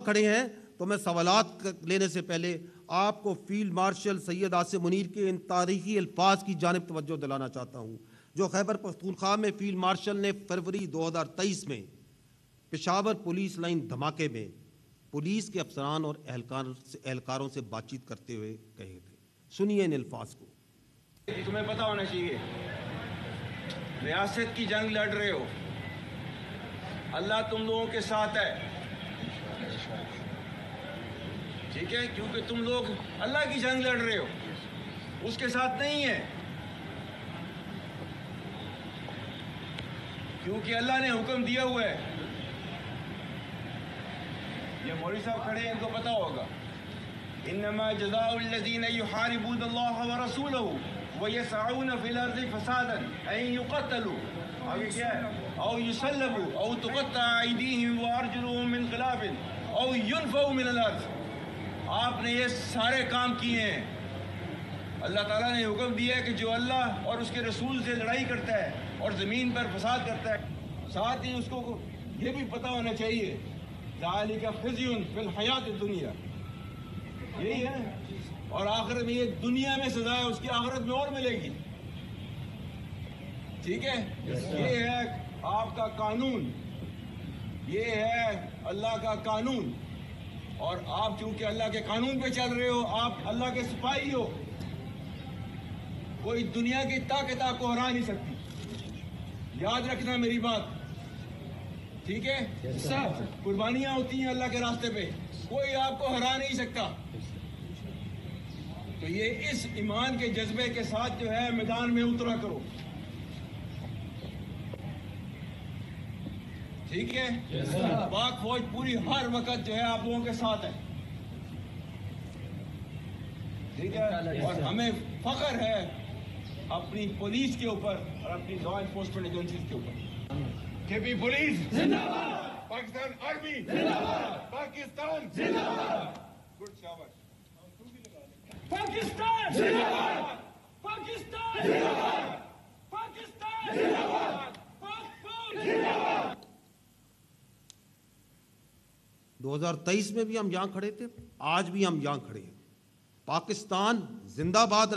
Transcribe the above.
کھڑے ہیں تو میں سوالات لینے سے پہلے آپ کو فیلڈ مارشل سید عاصم منیر کے ان تاریخی الفاظ کی جانب توجہ دلانا چاہتا ہوں جو خیبر پختونخوا میں فیلڈ مارشل نے فروری 2023 میں پشاور پولیس لائن دھماکے میں پولیس کے افسران اور اہلکاروں سے بات چیت کرتے ہوئے کہے تھے. سنیے ان الفاظ کو. تمہیں پتہ ہونا چاہیے ریاست کی جنگ لڑ رہے ہو, اللہ تم لوگوں کے ساتھ ہے, ٹھیک ہے, کیونکہ تم لوگ اللہ کی جنگ لڑ رہے ہو, اس کے ساتھ نہیں ہے, کیونکہ اللہ نے حکم دیا ہوا ہے. یہ مولوی صاحب کھڑے ہیں, ان کو پتہ ہوگا. انما جزاء الذین یحاربون اللہ ورسولہ ویسعون فی الارض فسادا ان یقتلوا, آگے کیا ہے, او یسلبوا او تقطع ایدیہم وارجلہم من خلاف او ینفوا من الارض. آپ نے یہ سارے کام کیے ہیں. اللہ تعالیٰ نے حکم دیا ہے کہ جو اللہ اور اس کے رسول سے لڑائی کرتا ہے اور زمین پر فساد کرتا ہے, ساتھ ہی اس کو یہ بھی پتہ ہونا چاہیے ذالک خزی فی الحیات الدنیا, یہی ہے, اور آخرت میں یہ دنیا میں سزا ہے, اس کی آخرت میں اور ملے گی. ٹھیک ہے, یہ ہے آپ کا قانون, یہ ہے اللہ کا قانون, اور آپ چونکہ اللہ کے قانون پہ چل رہے ہو, آپ اللہ کے سپاہی ہو, کوئی دنیا کی طاقت آپ کو ہرا نہیں سکتی. یاد رکھنا میری بات, ٹھیک ہے. قربانیاں ہوتی ہیں اللہ کے راستے پہ, کوئی آپ کو ہرا نہیں سکتا. تو یہ اس ایمان کے جذبے کے ساتھ جو ہے میدان میں اترا کرو, ٹھیک ہے. پاک فوج پوری ہر وقت جو ہے آپ لوگوں کے ساتھ ہے, ٹھیک ہے. اور ہمیں فخر ہے اپنی پولیس کے اوپر اور اپنی لا انفورسمنٹ ایجنسیز کے اوپر. کے پی پولیس زندہ باد, پاکستان آرمی زندہ باد, پاکستان زندہ باد. گڈ, شاباش. پاکستان زندہ باد, پاکستان زندہ باد, پاکستان زندہ باد, پاک زندہ باد. 2023 میں بھی ہم یہاں کھڑے تھے, آج بھی ہم یہاں کھڑے ہیں. پاکستان زندہ باد رہے.